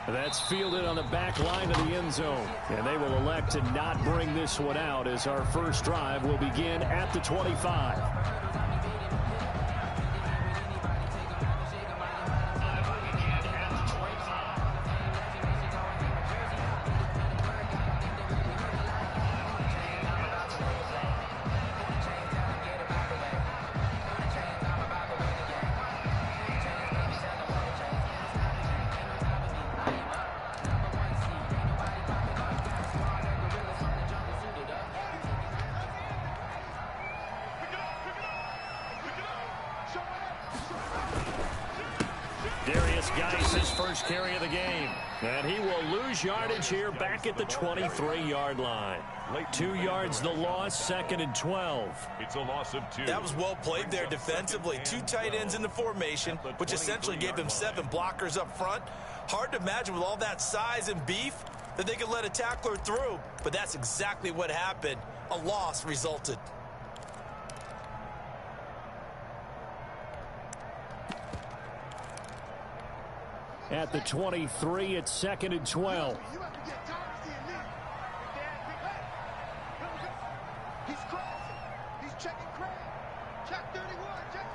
That's fielded on the back line of the end zone. And they will elect to not bring this one out as our first drive will begin at the 25. His first carry of the game. And he will lose yardage here back at the 23-yard line. 2 yards the loss, 2nd and 12. It's a loss of 2. That was well played there defensively. 2 tight ends in the formation, which essentially gave them 7 blockers up front. Hard to imagine with all that size and beef that they could let a tackler through. But that's exactly what happened. A loss resulted. At the 23, it's 2nd and 12. He's crossing. He's checking Craig. Check 31. Check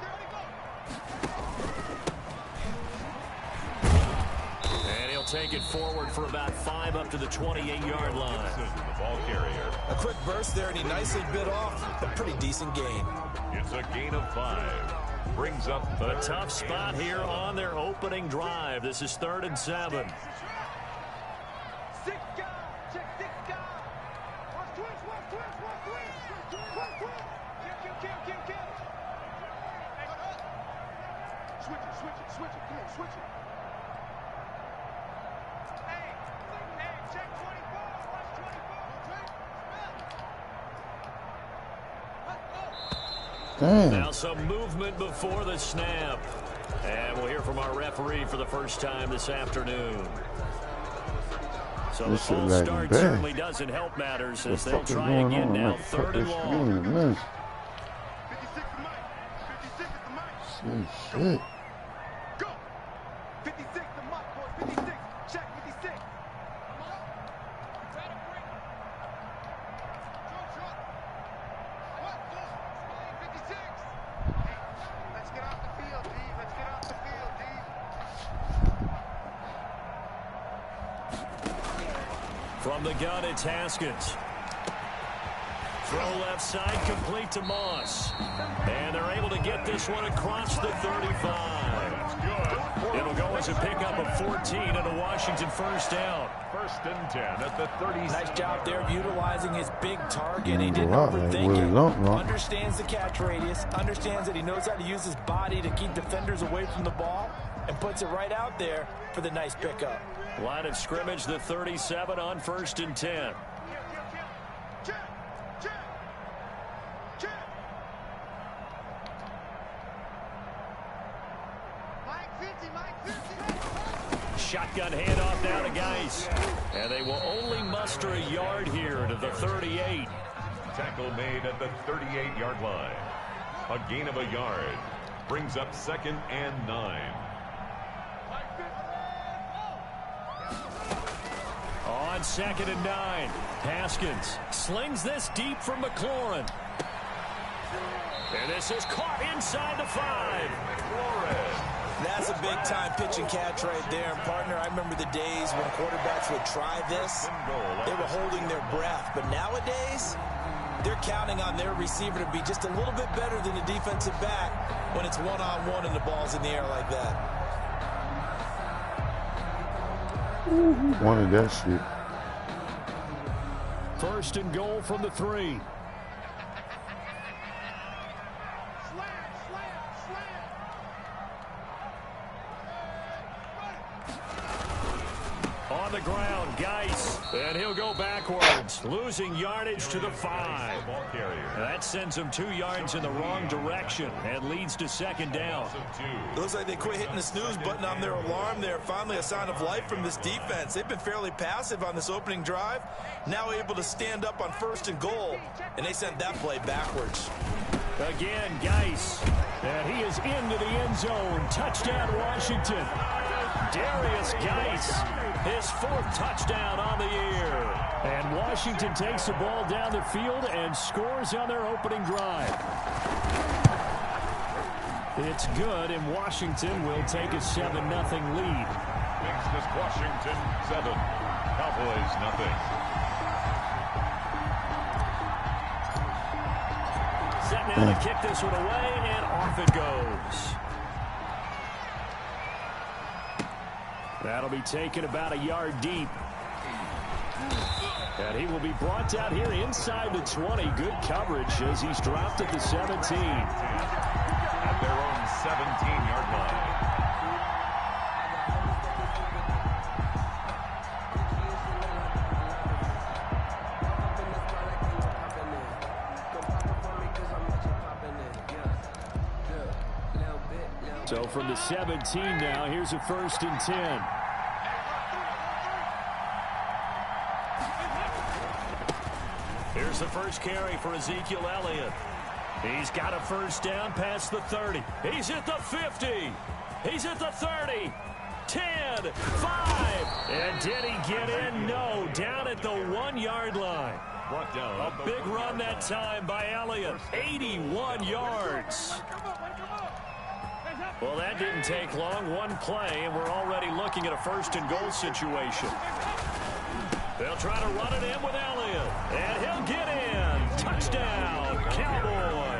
31. And he'll take it forward for about 5 up to the 28-yard line. The ball carrier. A quick burst there, and he nicely bit off a pretty decent gain. It's a gain of 5. Brings up a tough spot here on their opening drive. This is 3rd and 7. 6 guys. Check 6 guys. Watch twitch. Kill. Switch it. Come on, switch it. Hey, check 24. Watch 24. Damn. Now some movement before the snap. And we'll hear from our referee for the first time this afternoon. So the false start certainly doesn't help matters as they'll try again now. 3rd and long. 56 the mic. 56 is the mic. Shit. Go. 56 the mic, boys. 56. Check 56. Let's get off the field, D. Let's get off the field, D. From the gun, it's Haskins. Throw left side, complete to Moss. And they're able to get this one across the 35. It'll go as a pickup of 14 and a Washington first down. 1st and 10 at the 30. Nice job there of utilizing his big target. He didn't overthink it. Understands the catch radius. Understands that he knows how to use his body to keep defenders away from the ball. And puts it right out there for the nice pickup. Line of scrimmage, the 37 on 1st and 10. Shotgun handoff now to Geis. And they will only muster a yard here to the 38. Tackle made at the 38-yard line. A gain of a yard. Brings up 2nd and 9. On 2nd and 9. Haskins slings this deep from McLaurin. And this is caught inside the 5. Flores. That's a big-time pitch and catch right there. And, partner, I remember the days when quarterbacks would try this. They were holding their breath. But nowadays, they're counting on their receiver to be just a little bit better than the defensive back when it's one-on-one and the ball's in the air like that. Wanted that shit. 1st and goal from the 3. On the ground, Geis, and he'll go backwards, losing yardage to the 5. That sends him 2 yards in the wrong direction and leads to 2nd down. It looks like they quit hitting the snooze button on their alarm there. Finally a sign of life from this defense. They've been fairly passive on this opening drive. Now able to stand up on 1st and goal, and they sent that play backwards. Again, Geis, and he is into the end zone. Touchdown, Washington. Darius Geis, his 4th touchdown on the year. And Washington takes the ball down the field and scores on their opening drive. It's good, and Washington will take a 7-0 lead. Makes this Washington 7, Cowboys nothing. Set now to kick this one away, and off it goes. That'll be taken about a yard deep. And he will be brought out here inside the 20. Good coverage as he's dropped at the 17. At their own 17-yard line. So from the 17 now, here's a 1st and 10. Here's the first carry for Ezekiel Elliott. He's got a 1st down past the 30. He's at the 50. He's at the 30. 10, 5. And did he get in? No. Down at the 1-yard line. Brought down. A big run that time by Elliott. 81 yards. Well, that didn't take long. One play, and we're already looking at a 1st and goal situation. They'll try to run it in with Elliott. And he'll get in. Touchdown, Cowboys.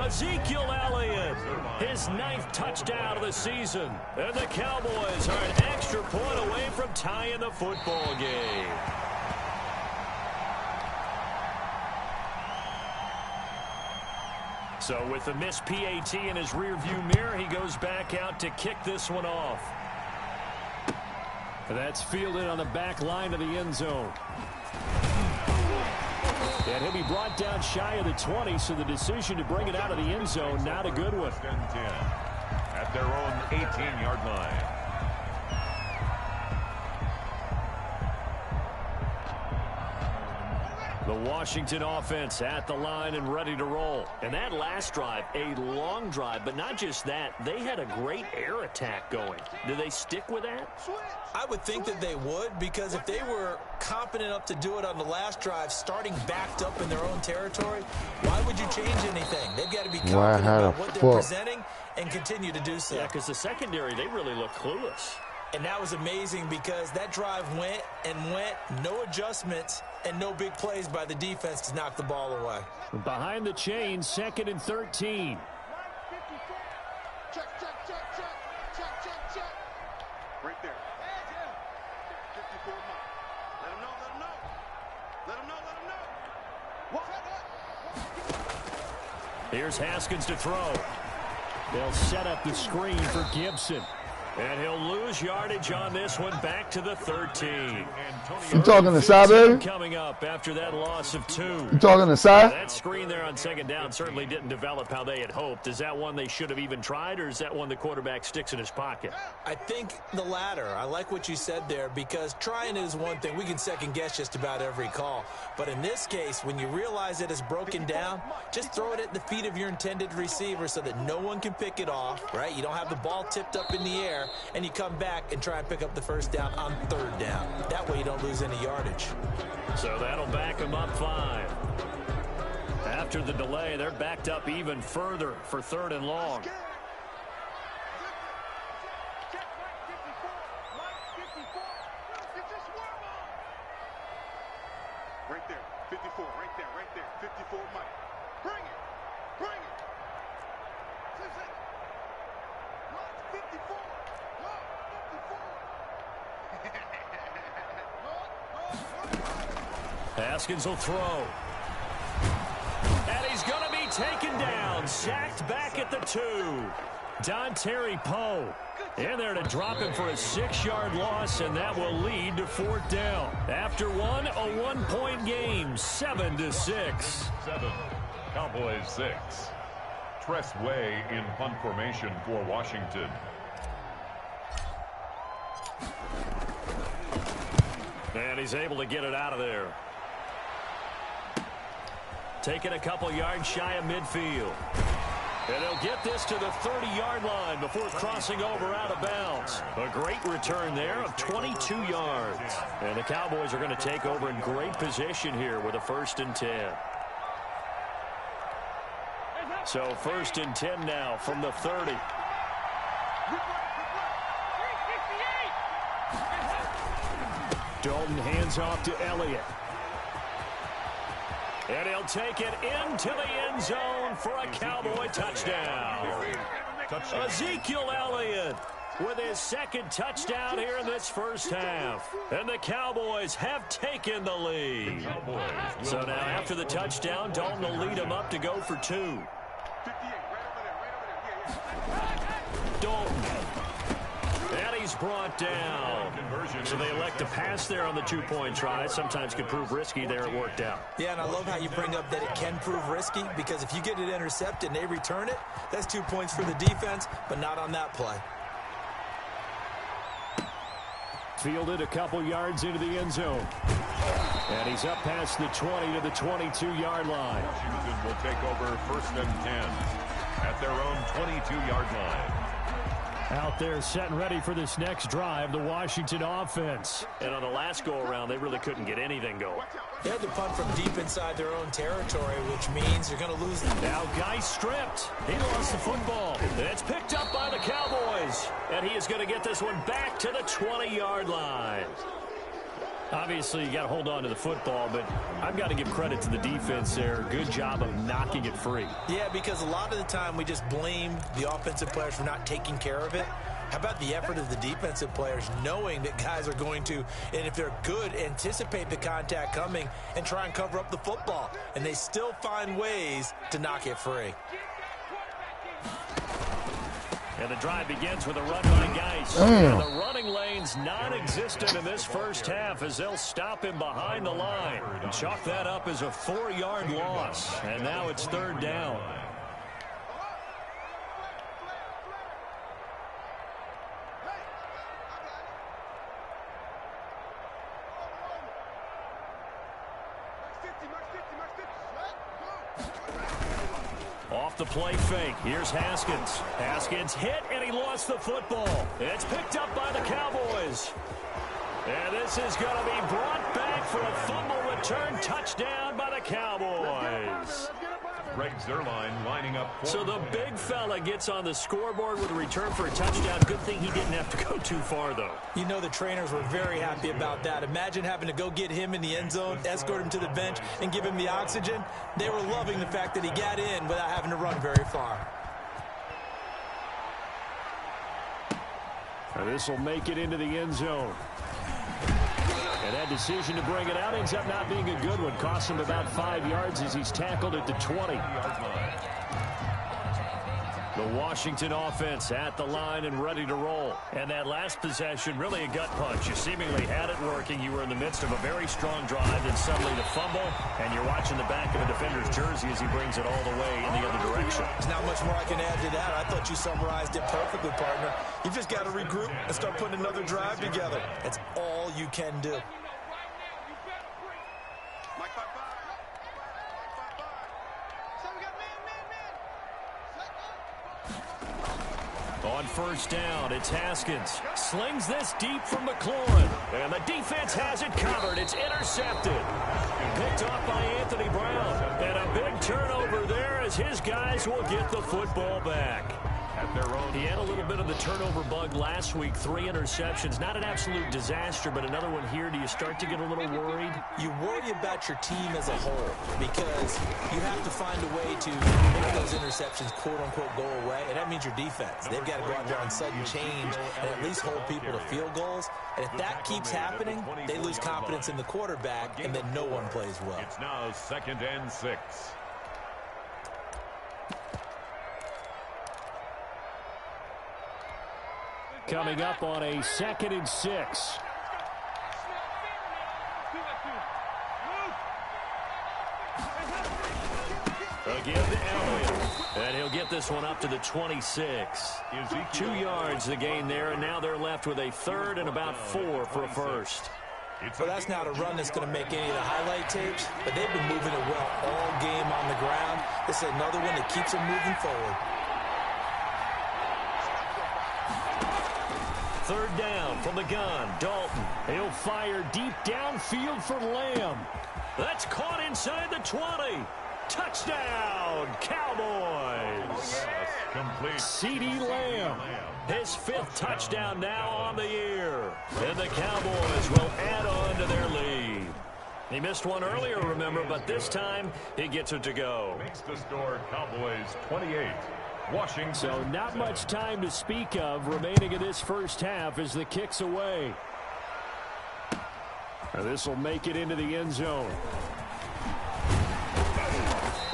Ezekiel Elliott, his 9th touchdown of the season. And the Cowboys are an extra point away from tying the football game. So with the missed PAT in his rearview mirror, he goes back out to kick this one off. That's fielded on the back line of the end zone. And he'll be brought down shy of the 20, so the decision to bring it out of the end zone, not a good one. 10 at their own 18-yard line. The Washington offense at the line and ready to roll. And that last drive, a long drive, but not just that. They had a great air attack going. Do they stick with that? I would think that they would, because if they were competent enough to do it on the last drive, starting backed up in their own territory, why would you change anything? They've got to be confident about what they're presenting and continue to do so. Yeah, because the secondary, they really look clueless. And that was amazing because that drive went and went, no adjustments, and no big plays by the defense to knock the ball away. Behind the chain, 2nd and 13. Check, check, check, check, check, check, check. Right there. 54 Mike. Let him know, let him know. Let him know, let him know. Here's Haskins to throw. They'll set up the screen for Gibson. And he'll lose yardage on this one, back to the 13. You talking to side, baby? Coming up after that loss of 2. You talking to side? That screen there on 2nd down certainly didn't develop how they had hoped. Is that one they should have even tried, or is that one the quarterback sticks in his pocket? I think the latter. I like what you said there, because trying is one thing. We can second guess just about every call. But in this case, when you realize it is broken down, just throw it at the feet of your intended receiver so that no one can pick it off, right? You don't have the ball tipped up in the air, and you come back and try and pick up the 1st down on 3rd down. That way you don't lose any yardage. So that'll back them up 5. After the delay, they're backed up even further for 3rd and long. Right there, 54, right there, 54 Mike. Bring it, bring it. 2 seconds. Lock 54. Lock 54. Haskins will throw. And he's going to be taken down. Sacked back at the 2. Dontari Poe in there to drop him for a 6-yard loss, and that will lead to 4th down. After one, a 1-point game, 7-6. 7, Cowboys 6. Tress Way in punt formation for Washington. And he's able to get it out of there. Taking a couple yards shy of midfield. And they'll get this to the 30-yard line before crossing over out of bounds. A great return there of 22 yards. And the Cowboys are going to take over in great position here with a 1st and 10. So 1st and 10 now from the 30. Dalton hands off to Elliott. And he'll take it into the end zone for a Cowboy touchdown. Ezekiel Elliott with his 2nd touchdown here in this first half. And the Cowboys have taken the lead. So now after the touchdown, Dalton will lead him up to go for 2. Dalton. And he's brought down. So they elect to pass there on the 2-point try. Sometimes could prove risky there. It worked out. Yeah, and I love how you bring up that it can prove risky, because if you get it intercepted and they return it, that's 2 points for the defense, but not on that play. Fielded a couple yards into the end zone. And he's up past the 20 to the 22-yard line. Washington will take over 1st and 10 at their own 22-yard line. Out there set and ready for this next drive, the Washington offense. And on the last go-around, they really couldn't get anything going. They had to punt from deep inside their own territory, which means you're going to lose them. Now Guy stripped. He lost the football. And it's picked up by the Cowboys. And he is going to get this one back to the 20-yard line. Obviously, you got to hold on to the football, but I've got to give credit to the defense there. Good job of knocking it free. Yeah, because a lot of the time we just blame the offensive players for not taking care of it. How about the effort of the defensive players knowing that guys are going to, and if they're good, anticipate the contact coming and try and cover up the football. And they still find ways to knock it free. And the drive begins with a run by Geis. And the running lane's non-existent in this first half as they'll stop him behind the line. And chalk that up as a 4-yard loss. And now it's 3rd down. Off the play fake. Here's Haskins. Haskins hit, and he lost the football. It's picked up by the Cowboys. And this is going to be brought back for a fumble return touchdown by the Cowboys. Greg Zuerlein lining up. So the big fella gets on the scoreboard with a return for a touchdown. Good thing he didn't have to go too far, though. You know the trainers were very happy about that. Imagine having to go get him in the end zone, escort him to the bench, and give him the oxygen. They were loving the fact that he got in without having to run very far. And this will make it into the end zone. And that decision to bring it out ends up not being a good one. Costs him about 5 yards as he's tackled at the 20. The Washington offense at the line and ready to roll. And that last possession, really a gut punch. You seemingly had it working. You were in the midst of a very strong drive, then suddenly the fumble, and you're watching the back of a defender's jersey as he brings it all the way in the other direction. There's not much more I can add to that. I thought you summarized it perfectly, partner. You've just got to regroup and start putting another drive together. That's all you can do. On 1st down, it's Haskins. Slings this deep from McLaurin. And the defense has it covered. It's intercepted. Picked off by Anthony Brown. And a big turnover there as his guys will get the football back. At their own. He had a little bit of the turnover bug last week. 3 interceptions. Not an absolute disaster, but another one here. Do you start to get a little worried? You worry about your team as a whole because you have to find a way to make those interceptions, quote-unquote, go away, and that means your defense. They've got to go out there on sudden change and at least hold people to field goals. And if that keeps happening, they lose confidence in the quarterback, and then no one plays well. It's now 2nd and 6. Coming up on a 2nd and 6. Again to Elliott. And he'll get this one up to the 26. 2 yards the gain there, and now they're left with a 3rd and about 4 for a first. Well, that's not a run that's going to make any of the highlight tapes, but they've been moving it well all game on the ground. This is another one that keeps them moving forward. Third down from the gun. Dalton. He'll fire deep downfield for Lamb. That's caught inside the 20. Touchdown, Cowboys. Complete. CeeDee Lamb. His 5th touchdown now on the year. And the Cowboys will add on to their lead. He missed one earlier, remember, but this time he gets it to go. Makes the score Cowboys 28. Washington. So not much time to speak of remaining in this first half as the kick's away. This will make it into the end zone.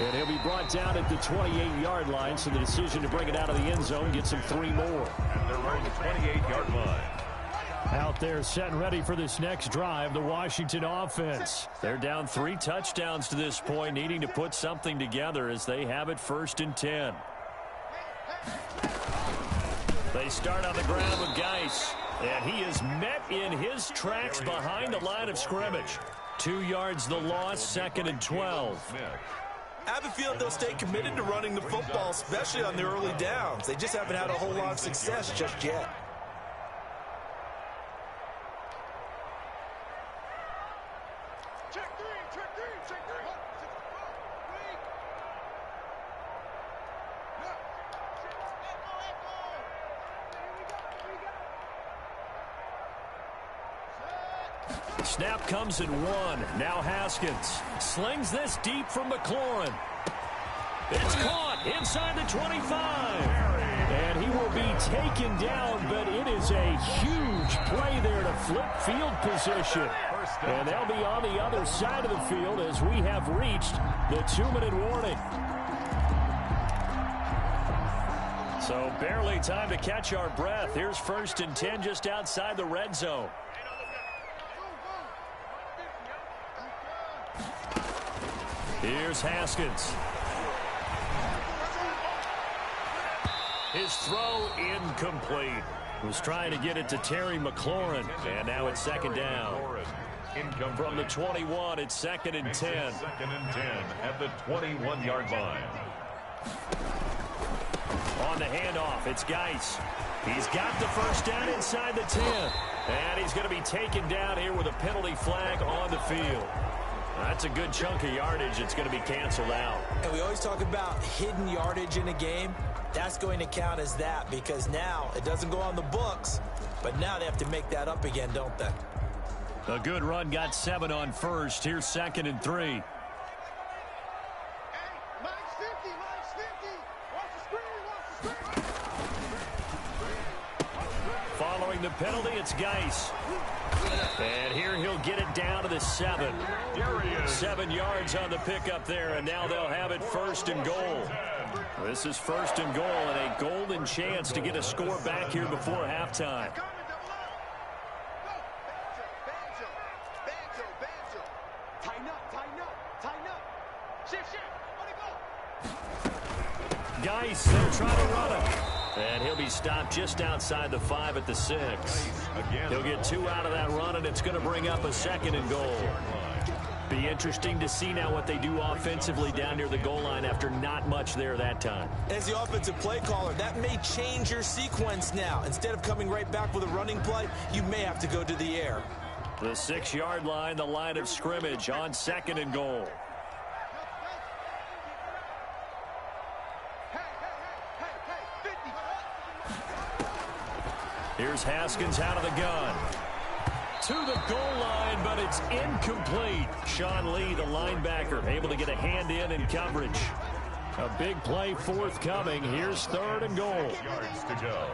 And he'll be brought down at the 28-yard line, so the decision to bring it out of the end zone gets him 3 more. And they're on the 28-yard line. Out there set and ready for this next drive, the Washington offense. They're down 3 touchdowns to this point, needing to put something together as they have it 1st and 10. They start on the ground with Geis, and he is met in his tracks behind the line of scrimmage. 2 yards the loss, 2nd and 12. I have a feeling they'll stay committed to running the football, especially on the early downs. They just haven't had a whole lot of success just yet. Snap comes in 1. Now Haskins slings this deep from McLaurin. It's caught inside the 25. And he will be taken down, but it is a huge play there to flip field position. And they'll be on the other side of the field as we have reached the 2-minute warning. So barely time to catch our breath. Here's 1st and 10 just outside the red zone. Here's Haskins. His throw incomplete. Was trying to get it to Terry McLaurin. And now it's 2nd down. From the 21, it's 2nd and 10. 2nd and 10 at the 21-yard line. On the handoff, it's Geis. He's got the 1st down inside the 10. And he's going to be taken down here with a penalty flag on the field. That's a good chunk of yardage. It's going to be canceled out. And we always talk about hidden yardage in a game. That's going to count as that because now it doesn't go on the books, but now they have to make that up again, don't they? A good run got 7 on 1st. Here's 2nd and 3. Following the penalty, it's Geis. And here he'll get it down to the 7. 7 yards on the pickup there, and now they'll have it 1st and goal. This is 1st and goal and a golden chance to get a score back here before halftime. Geis, they'll try to run it. And he'll be stopped just outside the 5 at the 6. He'll get 2 out of that run, and it's going to bring up a 2nd and goal. Be interesting to see now what they do offensively down near the goal line after not much there that time. As the offensive play caller, that may change your sequence now. Instead of coming right back with a running play, you may have to go to the air. The 6-yard line, the line of scrimmage on 2nd and goal. Here's Haskins out of the gun. To the goal line, but it's incomplete. Sean Lee, the linebacker, able to get a hand in coverage. A big play forthcoming. Here's 3rd and goal. Yards to go.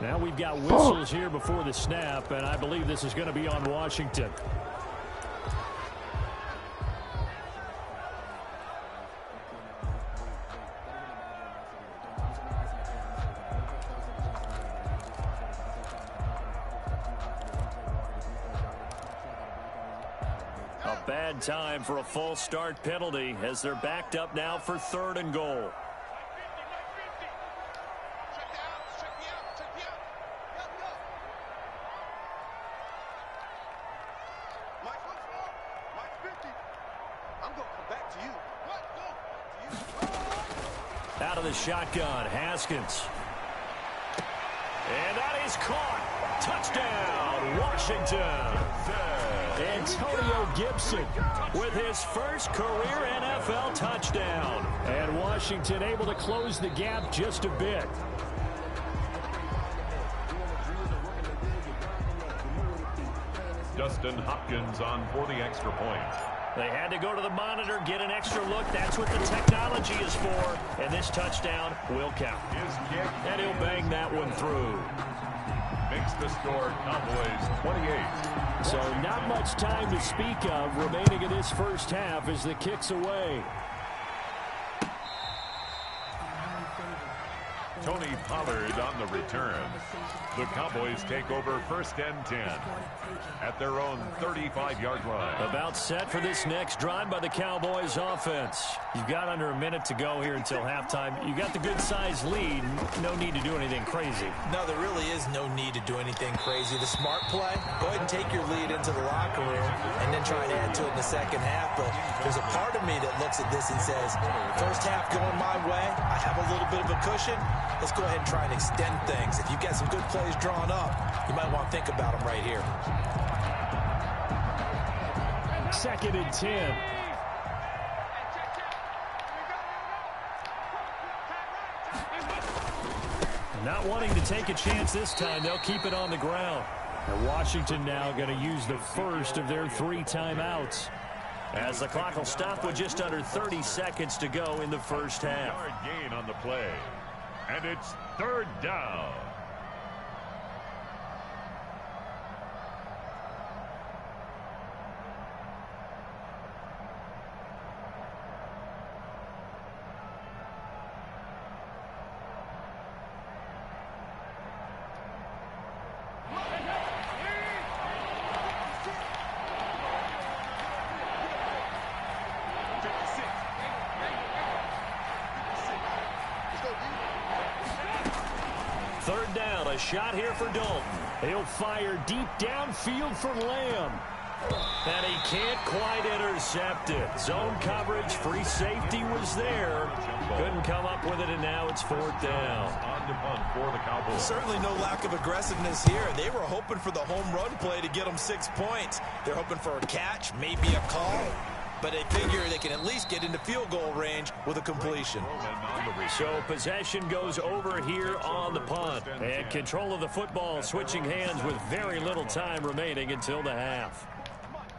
Now we've got whistles here before the snap, and I believe this is going to be on Washington. A bad time for a false start penalty as they're backed up now for 3rd and goal. I'm going to come back to you. Out of the shotgun, Haskins. And that is caught. Touchdown, Washington. Antonio Gibson with his first career NFL touchdown. And Washington able to close the gap just a bit. Dustin Hopkins on for the extra point. They had to go to the monitor, get an extra look. That's what the technology is for. And this touchdown will count. His kick. And he'll bang that one through. Makes the score Cowboys 28. So not much time to speak of remaining in this first half as the kick's away. Tony Pollard on the return. The Cowboys take over first and 10 at their own 35-yard line. About set for this next drive by the Cowboys offense. You've got under a minute to go here until halftime. You got the good-sized lead. No need to do anything crazy. No, there really is no need to do anything crazy. The smart play, go ahead and take your lead into the locker room and then try and add to it in the second half. But there's a part of me that looks at this and says, first half going my way, I have a little bit of a cushion. Let's go ahead and try and extend things. If you've got some good plays drawn up, you might want to think about them right here. Second and 10. Not wanting to take a chance this time, they'll keep it on the ground. And Washington now going to use the first of their 3 timeouts, as the clock will stop with just under 30 seconds to go in the first half. Yard gain on the play. And it's third down. Third down, a shot here for Dalton. He'll fire deep downfield for Lamb. And he can't quite intercept it. Zone coverage, free safety was there. Couldn't come up with it, and now it's fourth down. On to punt for the Cowboys. Certainly no lack of aggressiveness here. They were hoping for the home run play to get them 6 points. They're hoping for a catch, maybe a call. But they figure they can at least get into field goal range with a completion. So possession goes over here on the punt. And control of the football switching hands with very little time remaining until the half.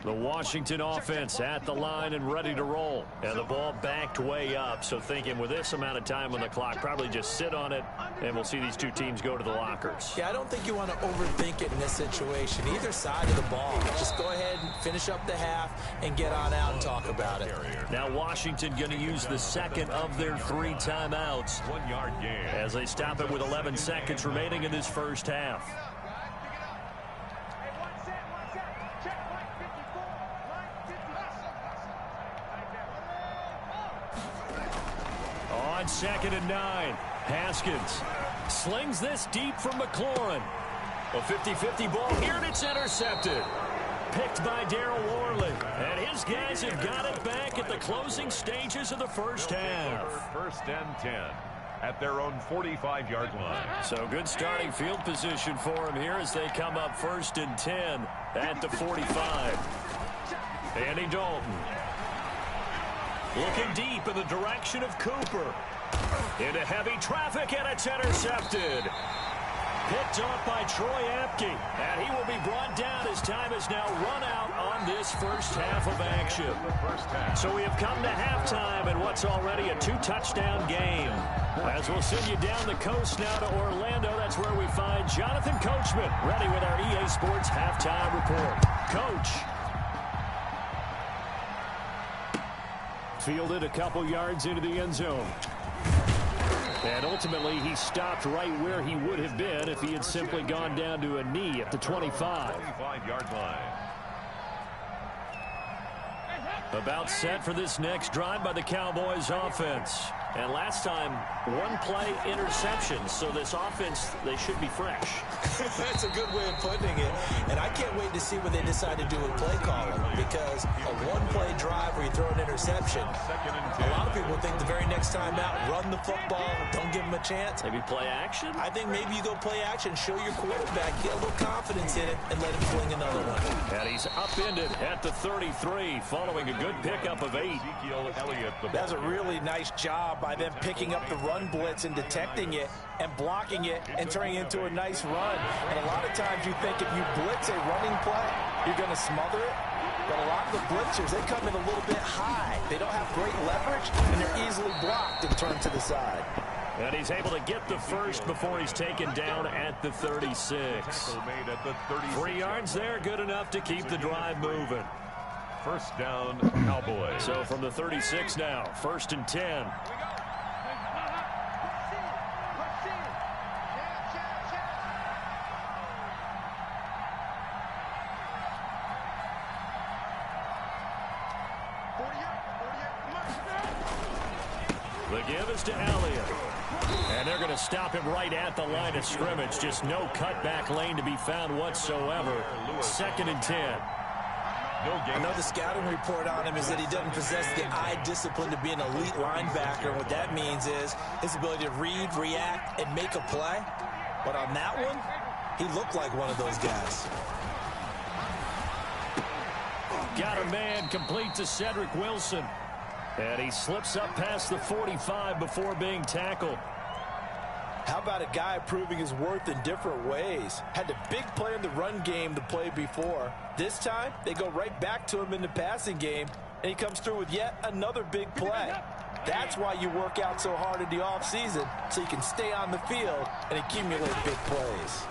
The Washington offense at the line and ready to roll. And the ball backed way up. So thinking with this amount of time on the clock, probably just sit on it, and we'll see these two teams go to the lockers. Yeah, I don't think you want to overthink it in this situation. Either side of the ball. Just go ahead and finish up the half and get on out and talk about it. Now Washington going to use the second of their 3 timeouts. 1 yard gain. As they stop it with 11 seconds remaining in this first half. On 2nd and 9, Haskins slings this deep from McLaurin. A 50-50 ball here, and it's intercepted. Picked by Darryl Worley. And his guys have got it back at the closing stages of the first half. First and 10 at their own 45-yard line. So good starting field position for him here as they come up 1st and 10 at the 45. Andy Dalton. Looking deep in the direction of Cooper. Into heavy traffic, and it's intercepted. Picked off by Troy Apke. And he will be brought down as time is now run out on this first half of action. So we have come to halftime in what's already a 2-touchdown game. As we'll send you down the coast now to Orlando, that's where we find Jonathan Coachman ready with our EA Sports halftime report. Coach. Fielded a couple yards into the end zone. And ultimately, he stopped right where he would have been if he had simply gone down to a knee at the 25. 25-yard line. About set for this next drive by the Cowboys offense. And last time, one play interception. So this offense, they should be fresh. That's a good way of putting it. And I can't wait to see what they decide to do with play calling, because a one-play drive where you throw an interception, a lot of people think the very next time out, run the football, don't give them a chance. Maybe play action? I think maybe you go play action, show your quarterback, get a little confidence in it, and let him fling another one. And he's upended at the 33, following a good pickup of 8. That's a really nice job by them picking up the run blitz and detecting it and blocking it and turning it into a nice run. And a lot of times you think if you blitz a running play, you're going to smother it. But a lot of the blitzers, they come in a little bit high. They don't have great leverage, and they're easily blocked and turned to the side. And he's able to get the first before he's taken down at the 36. 3 yards there, good enough to keep the drive moving. First down, Cowboys. So from the 36 now, 1st and 10. The give is to Elliott. And they're going to stop him right at the line of scrimmage. Just no cutback lane to be found whatsoever. 2nd and 10. I know the scouting report on him is that he doesn't possess the eye discipline to be an elite linebacker. And what that means is his ability to read, react, and make a play. But on that one, he looked like one of those guys. Got a man complete to Cedric Wilson. And he slips up past the 45 before being tackled. How about a guy proving his worth in different ways? Had a big play in the run game the play before. This time, they go right back to him in the passing game, and he comes through with yet another big play. That's why you work out so hard in the offseason, so you can stay on the field and accumulate big plays.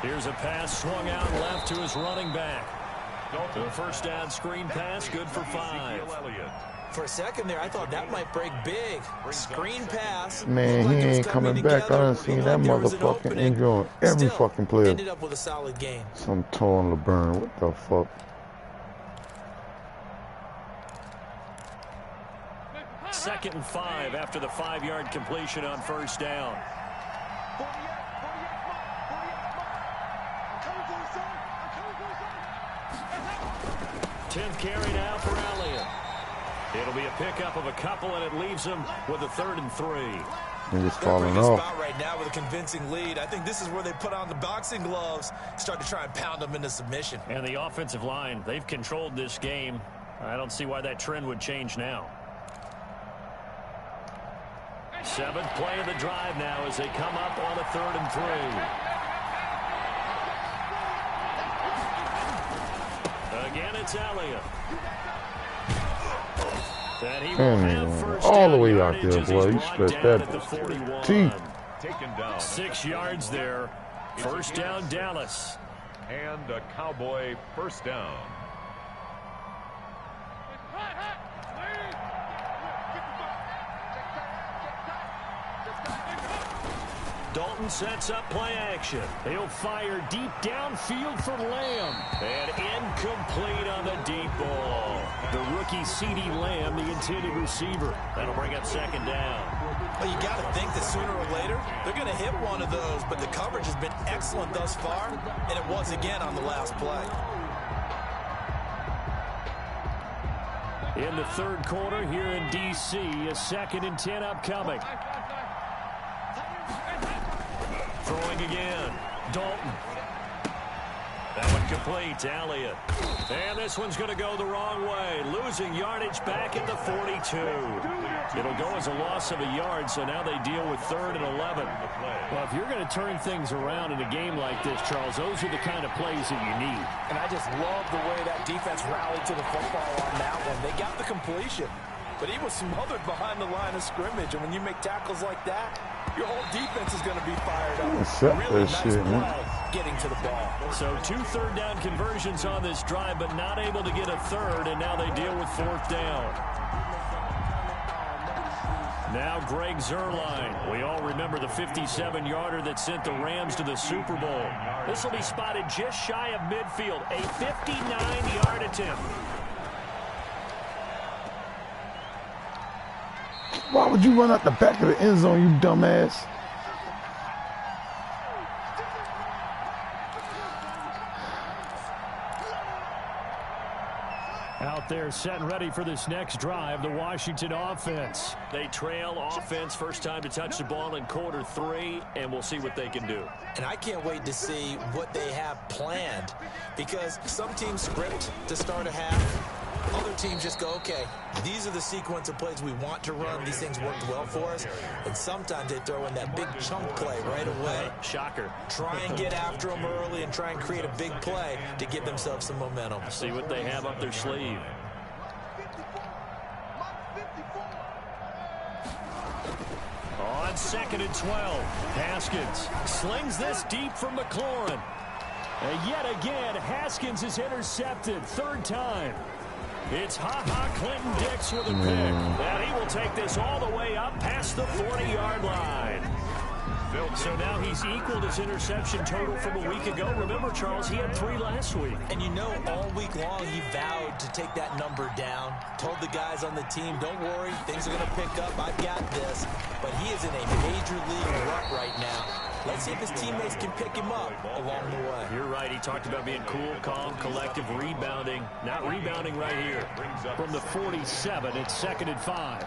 Here's a pass swung out left to his running back. The first down screen pass, good for 5. For a second there, I thought that might break big. Screen pass. Man, he ain't coming back. I done seen that motherfucking injury on every fucking player. Ended up with a solid game. Some torn LeBron. What the fuck? Second and 5 after the 5-yard completion on first down. 10th carry now for Elliott. It'll be a pickup of a couple, and it leaves him with a 3rd and 3. They're just falling off. off right now with a convincing lead. I think this is where they put on the boxing gloves, start to try and pound them into submission. And the offensive line, they've controlled this game. I don't see why that trend would change now. 7th play of the drive now as they come up on a 3rd and 3. Again, it's Elliott. All the way out there, boy. You stretched that teeth. 6 yards there. First down, Dallas. And a Cowboy first down. Dalton sets up play action. He'll fire deep downfield for Lamb. And incomplete on the deep ball. The rookie CeeDee Lamb, the intended receiver. That'll bring up 2nd down. Well, you got to think that sooner or later, they're going to hit one of those, but the coverage has been excellent thus far, and it was again on the last play. In the 3rd quarter here in D.C., a 2nd and 10 upcoming. Throwing again. Dalton. That one complete to Elliott. And this one's going to go the wrong way. Losing yardage back at the 42. It'll go as a loss of a yard, so now they deal with 3rd and 11. Well, if you're going to turn things around in a game like this, Charles, those are the kind of plays that you need. And I just love the way that defense rallied to the football on that one. They got the completion, but he was smothered behind the line of scrimmage. And when you make tackles like that, your whole defense is going to be fired up. Really nice play getting to the ball. So 2 3rd down conversions on this drive, but not able to get a 3rd, and now they deal with 4th down. Now Greg Zuerlein. We all remember the 57-yarder that sent the Rams to the Super Bowl. This will be spotted just shy of midfield. A 59-yard attempt. Why would you run out the back of the end zone, you dumbass? Out there set and ready for this next drive, the Washington offense. They trail offense, first time to touch the ball in quarter 3, and we'll see what they can do. And I can't wait to see what they have planned, because some teams script to start a half. Other teams just go, okay, these are the sequence of plays we want to run. These things worked well for us. And sometimes they throw in that big chunk play right away. Shocker. Try and get after them early and try and create a big play to give themselves some momentum. See what they have up their sleeve. On 2nd and 12, Haskins slings this deep from McLaurin. And yet again, Haskins is intercepted, 3rd time. It's Clinton-Dix with a pick. And he will take this all the way up past the 40-yard line. So now he's equaled his interception total from a week ago. Remember, Charles, he had 3 last week. And you know, all week long he vowed to take that number down. Told the guys on the team, don't worry, things are going to pick up. I've got this. But he is in a major league rut right now. Let's see if his teammates can pick him up along the way. You're right. He talked about being cool, calm, collective, rebounding. Not rebounding right here. From the 47, it's 2nd and 5.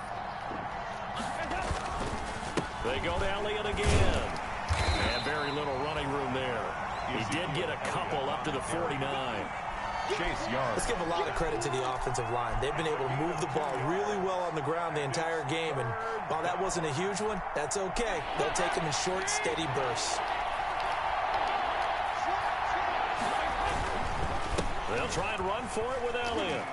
They go to Elliott again. And very little running room there. He did get a couple up to the 49. Let's give a lot of credit to the offensive line. They've been able to move the ball really well on the ground the entire game. And while that wasn't a huge one, that's okay. They'll take them in short, steady bursts. They'll try and run for it with Elliott.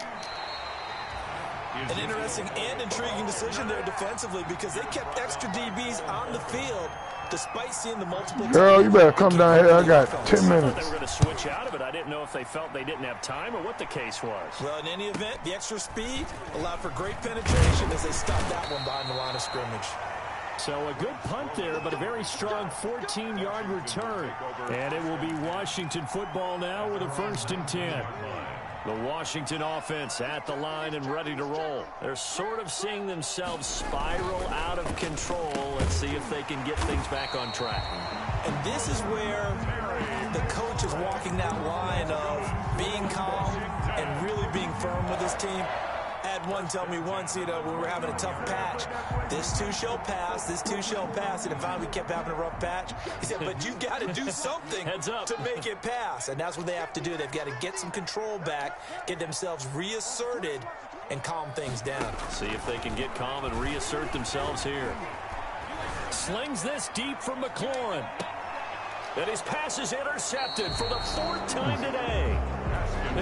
An interesting and intriguing decision there defensively, because they kept extra DBs on the field despite seeing the multiple. Girl, you better come down here. I got 10 minutes. They were going to switch out of it. I didn't know if they felt they didn't have time or what the case was. Well, in any event, the extra speed allowed for great penetration as they stopped that one behind the line of scrimmage. So a good punt there, but a very strong 14-yard return. And it will be Washington football now with a 1st and 10. The Washington offense at the line and ready to roll. They're sort of seeing themselves spiral out of control. Let's see if they can get things back on track. And this is where the coach is walking that line of being calm and really being firm with his team. I had one tell me once, when we were having a tough patch, this too shall pass, this too shall pass. And if we kept having a rough patch, he said, but you got to do something to make it pass. And that's what they have to do. They've got to get some control back, get themselves reasserted, and calm things down. See if they can get calm and reassert themselves here. Slings this deep from McLaurin. And his pass is intercepted for the 4th time today.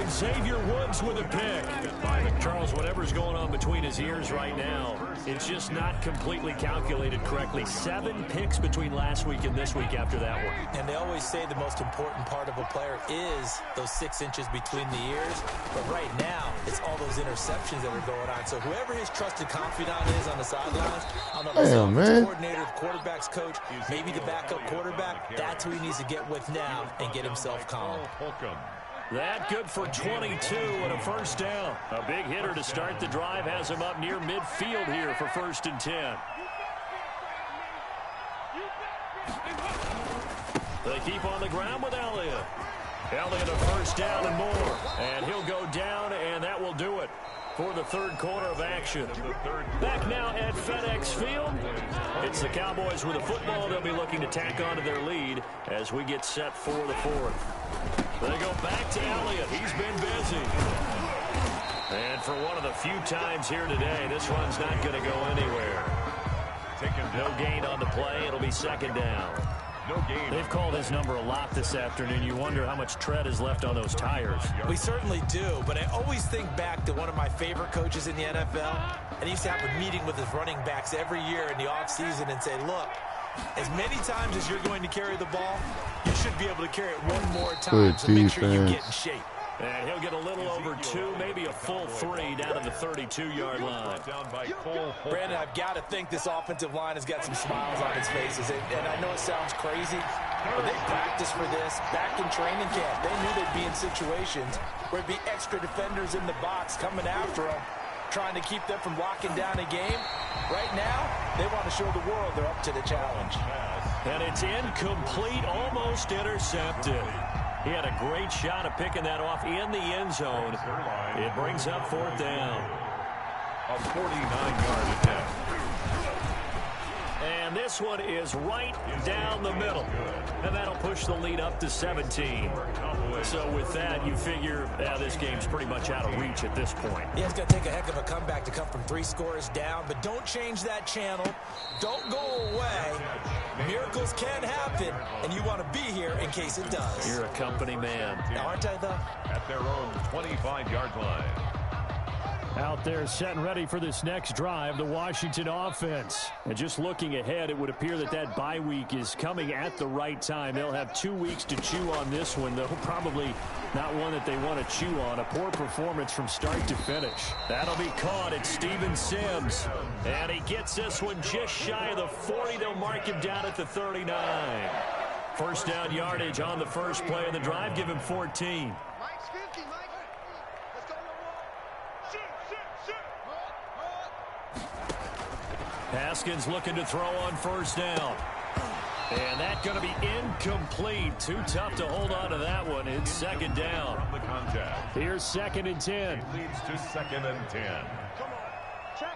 Xavier Woods with a pick. Charles, whatever's going on between his ears right now, it's just not completely calculated correctly. 7 picks between last week and this week after that one. And they always say the most important part of a player is those 6 inches between the ears. But right now, it's all those interceptions that are going on. So whoever his trusted confidant is on the sidelines, on the coordinator, the quarterback's coach, maybe the backup quarterback, that's who he needs to get with now and get himself calm. That good for 22 and a 1st down. A big hitter to start the drive has him up near midfield here for 1st and 10. They keep on the ground with Elliott. Elliott a 1st down and more. And he'll go down, and that will do it for the 3rd quarter of action. Back now at FedEx Field. It's the Cowboys with the football. They'll be looking to tack onto their lead as we get set for the 4th. They go back to Elliott. He's been busy. And for one of the few times here today, this one's not going to go anywhere. No gain on the play. It'll be 2nd down. No gain. They've called his number a lot this afternoon. You wonder how much tread is left on those tires. We certainly do, but I always think back to one of my favorite coaches in the NFL, and he used to have a meeting with his running backs every year in the offseason and say, look, as many times as you're going to carry the ball, you should be able to carry it one more time, so make sure you get in shape. And he'll get a little over 2, maybe a full 3 down to the 32-yard line. Brandon, I've got to think this offensive line has got some smiles on its faces. And I know it sounds crazy, but they practiced for this back in training camp. They knew they'd be in situations where it'd be extra defenders in the box coming after them, trying to keep them from locking down a game. Right now, they want to show the world they're up to the challenge. And it's incomplete, almost intercepted. He had a great shot at picking that off in the end zone. It brings up 4th down. A 49-yard attempt. And this one is right down the middle. And that'll push the lead up to 17. So with that, you figure this game's pretty much out of reach at this point. Yeah, it's going to take a heck of a comeback to come from 3 scores down. But don't change that channel. Don't go away. Miracles can happen, and you want to be here in case it does. You're a company man. Now, aren't I, though? At their own 25-yard line. Out there set and ready for this next drive, the Washington offense. And just looking ahead, it would appear that bye week is coming at the right time. They'll have 2 weeks to chew on this one, though probably not one that they want to chew on. A poor performance from start to finish. That'll be caught at Steven Sims. And he gets this one just shy of the 40. They'll mark him down at the 39. First down yardage on the first play of the drive. Give him 14. Haskins looking to throw on first down. And that's going to be incomplete. Too tough to hold on to that one. It's second down. From the contact. Here's 2nd and 10. It leads to 2nd and 10. Come on. Check.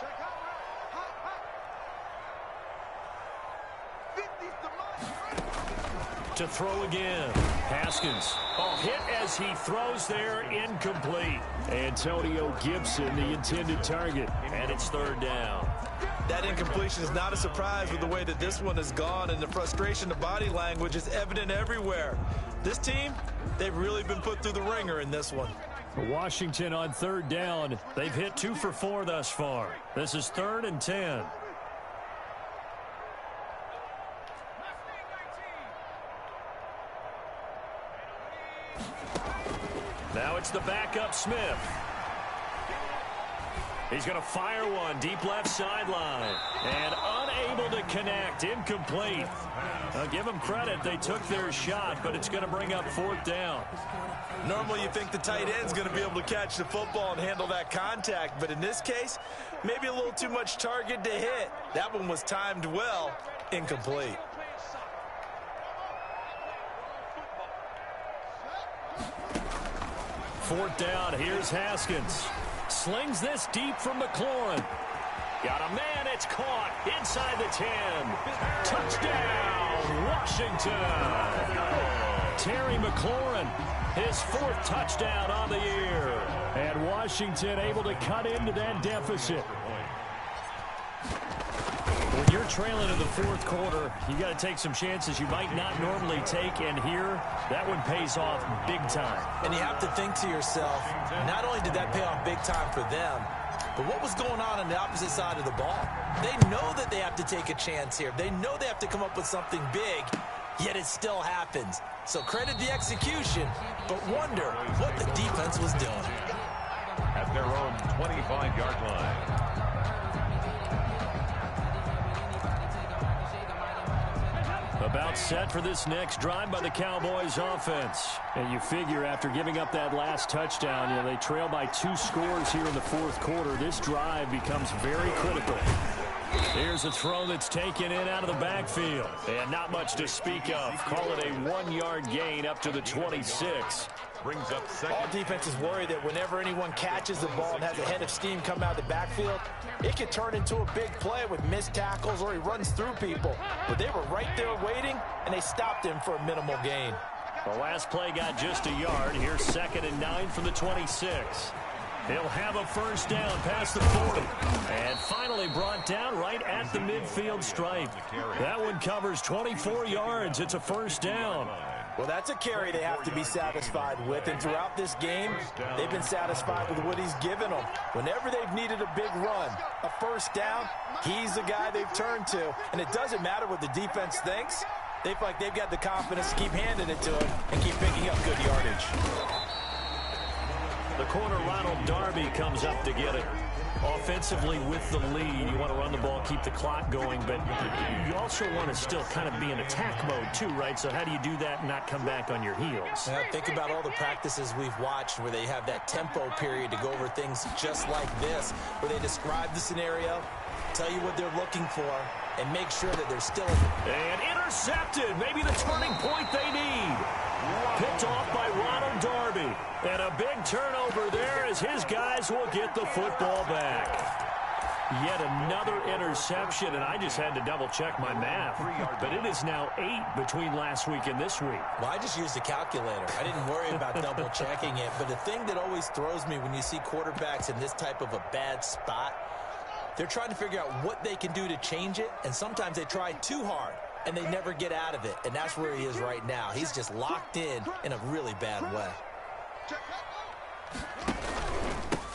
Check out. Hot, hot. 50's the mark. To throw again. Haskins. Hit as he throws there. Incomplete. Antonio Gibson, the intended target. And it's 3rd down. That incompletion is not a surprise with the way that this one has gone, and the frustration, the body language is evident everywhere. This team, they've really been put through the ringer in this one. Washington on 3rd down. They've hit 2 for 4 thus far. This is 3rd and 10. Now it's the backup Smith. He's going to fire one deep left sideline. And unable to connect. Incomplete. I'll give them credit. They took their shot, but it's going to bring up 4th down. Normally you think the tight end's going to be able to catch the football and handle that contact, but in this case, maybe a little too much target to hit. That one was timed well. Incomplete. Fourth down. Here's Haskins. Slings this deep from McLaurin. Got a man. It's caught inside the 10. Touchdown, Washington. Terry McLaurin, his 4th touchdown on the year. And Washington able to cut into that deficit. When you're trailing in the 4th quarter, you got to take some chances you might not normally take, and here, that one pays off big time. And you have to think to yourself, not only did that pay off big time for them, but what was going on the opposite side of the ball? They know that they have to take a chance here. They know they have to come up with something big, yet it still happens. So credit the execution, but wonder what the defense was doing. At their own 25-yard line. About set for this next drive by the Cowboys offense. And you figure after giving up that last touchdown, they trail by 2 scores here in the 4th quarter. This drive becomes very critical. Here's a throw that's taken in out of the backfield. And not much to speak of. Call it a 1-yard gain up to the 26. Brings up second. All defenses worry that whenever anyone catches the ball and has a head of steam come out of the backfield, it can turn into a big play with missed tackles or he runs through people. But they were right there waiting, and they stopped him for a minimal gain. The last play got just a yard. Here's 2nd and 9 from the 26. He'll have a first down past the 40. And finally brought down right at the midfield stripe. That one covers 24 yards. It's a first down. Well, that's a carry they have to be satisfied with. And throughout this game, they've been satisfied with what he's given them. Whenever they've needed a big run, a first down, he's the guy they've turned to. And it doesn't matter what the defense thinks. They feel like they've got the confidence to keep handing it to him and keep picking up good yardage. The corner, Ronald Darby, comes up to get it. Offensively with the lead, you want to run the ball, keep the clock going, but you also want to still kind of be in attack mode too, right? So how do you do that and not come back on your heels? Now, think about all the practices we've watched where they have that tempo period to go over things just like this, where they describe the scenario, tell you what they're looking for, and make sure that they're still... And intercepted, maybe the turning point they need. Picked off by Ronald Darby. And a big turnover there as his guys will get the football back. Yet another interception, and I just had to double-check my math. But it is now 8 between last week and this week. Well, I just used a calculator. I didn't worry about double-checking it. But the thing that always throws me when you see quarterbacks in this type of a bad spot, they're trying to figure out what they can do to change it, and sometimes they try too hard, and they never get out of it. And that's where he is right now. He's just locked in a really bad way.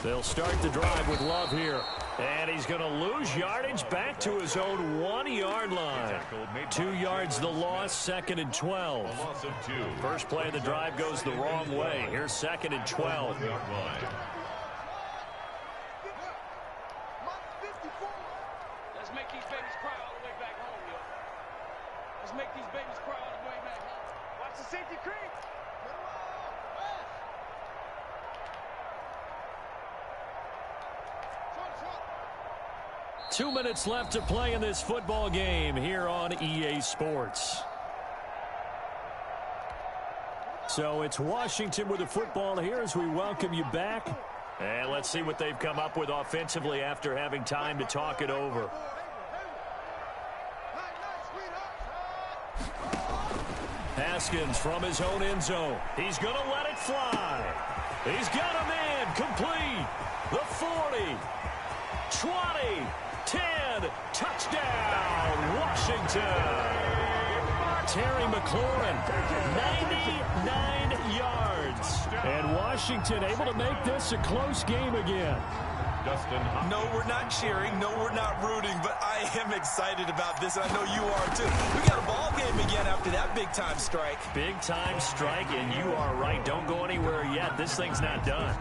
They'll start the drive with Love here. And he's going to lose yardage back to his own 1-yard line. 2 yards the loss, 2nd and 12. First play of the drive goes the wrong way. Here's 2nd and 12. Let's make these babies cry all the way back home, yo. Let's make these babies cry all the way back home. Watch the safety creep. 2 minutes left to play in this football game here on EA Sports. So it's Washington with the football here as we welcome you back. And let's see what they've come up with offensively after having time to talk it over. Haskins from his own end zone. He's going to let it fly. He's got him in. Complete. The 40. 20. 10, touchdown, Washington. Terry McLaurin, 99 yards. And Washington able to make this a close game again. No, we're not cheering. No, we're not rooting. But I am excited about this, and I know you are too. We got a ball game again after that big-time strike. Big-time strike, and you are right. Don't go anywhere yet. This thing's not done.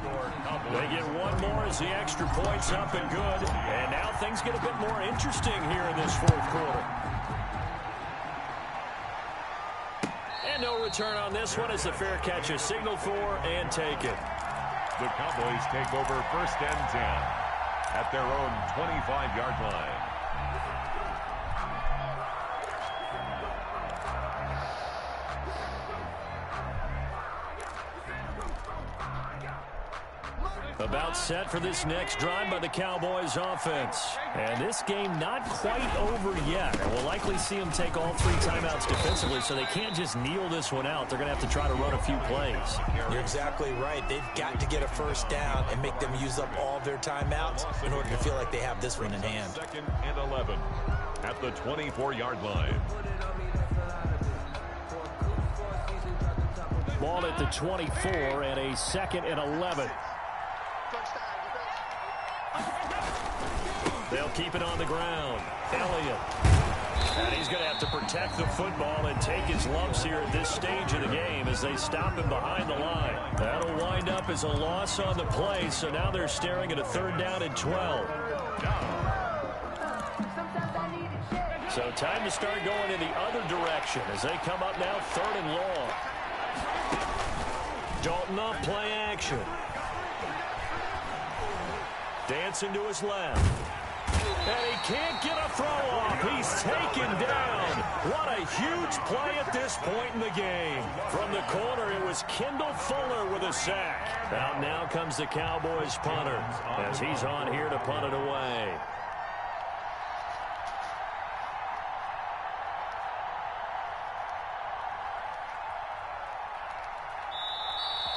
They get one more as the extra point's up and good. And now things get a bit more interesting here in this fourth quarter. And no return on this one as the fair catch is signaled for and taken. The Cowboys take over 1st and 10 at their own 25-yard line. About set for this next drive by the Cowboys offense. And this game not quite over yet. And we'll likely see them take all 3 timeouts defensively, so they can't just kneel this one out. They're going to have to try to run a few plays. You're exactly right. They've got to get a first down and make them use up all their timeouts in order to feel like they have this one in hand. 2nd and 11 at the 24-yard line. Ball at the 24 and a 2nd and 11. They'll keep it on the ground. Elliott. And he's going to have to protect the football and take his lumps here at this stage of the game as they stop him behind the line. That'll wind up as a loss on the play, so now they're staring at a 3rd down and 12. So time to start going in the other direction as they come up now 3rd and long. Dalton off play action. Dancing to his left. And he can't get a throw off. He's taken down. What a huge play at this point in the game. From the corner, it was Kendall Fuller with a sack. Out now comes the Cowboys punter as he's on here to punt it away.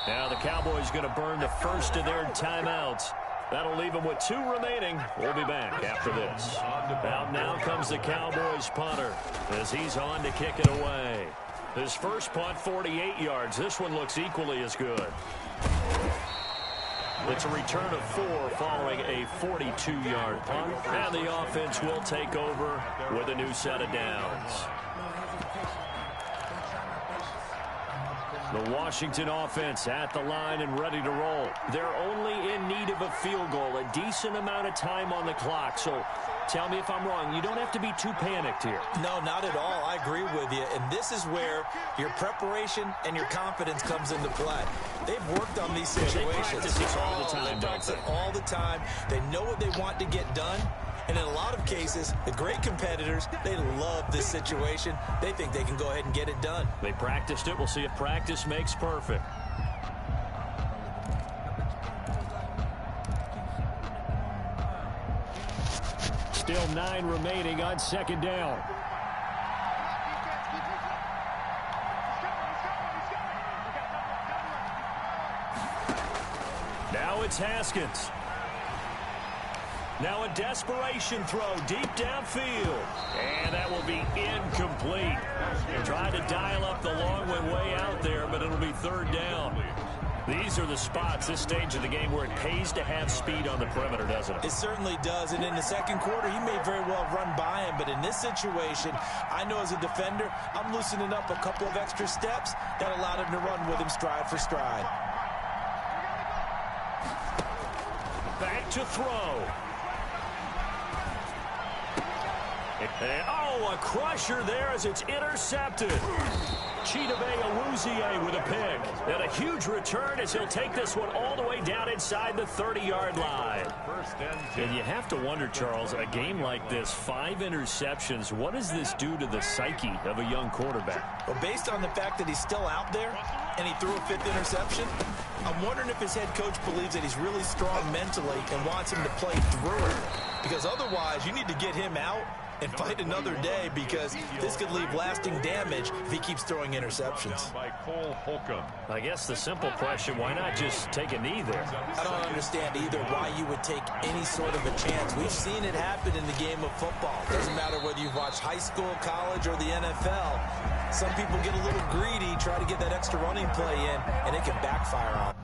Now the Cowboys going to burn the first of their timeouts. That'll leave them with 2 remaining. We'll be back after this. Out now comes the Cowboys punter as he's on to kick it away. His first punt, 48 yards. This one looks equally as good. It's a return of 4 following a 42-yard punt. And the offense will take over with a new set of downs. The Washington offense at the line and ready to roll. They're only in need of a field goal, a decent amount of time on the clock. So tell me if I'm wrong. You don't have to be too panicked here. No, not at all. I agree with you. And this is where your preparation and your confidence comes into play. They've worked on these situations. They practice this all the time, They practice it all the time. They know what they want to get done. And in a lot of cases, the great competitors, they love this situation. They think they can go ahead and get it done. They practiced it. We'll see if practice makes perfect. Still 9 remaining on second down. Now it's Haskins. Now a desperation throw deep downfield. And that will be incomplete. Tried to dial up the long way out there, but it'll be third down. These are the spots, this stage of the game, where it pays to have speed on the perimeter, doesn't it? It certainly does. And in the second quarter, he may very well run by him. But in this situation, I know as a defender, I'm loosening up a couple of extra steps that allowed him to run with him stride for stride. Back to throw. And, a crusher there as it's intercepted. Chidobe Awuzie with a pick. And a huge return as he'll take this one all the way down inside the 30-yard line. And you have to wonder, Charles, a game like this, 5 interceptions, what does this do to the psyche of a young quarterback? Well, based on the fact that he's still out there and he threw a 5th interception, I'm wondering if his head coach believes that he's really strong mentally and wants him to play through it. Because otherwise, you need to get him out and fight another day, because this could leave lasting damage if he keeps throwing interceptions. I guess the simple question, why not just take a knee there? I don't understand either why you would take any sort of a chance. We've seen it happen in the game of football. Doesn't matter whether you've watched high school, college, or the NFL. Some people get a little greedy, try to get that extra running play in, and it can backfire on them.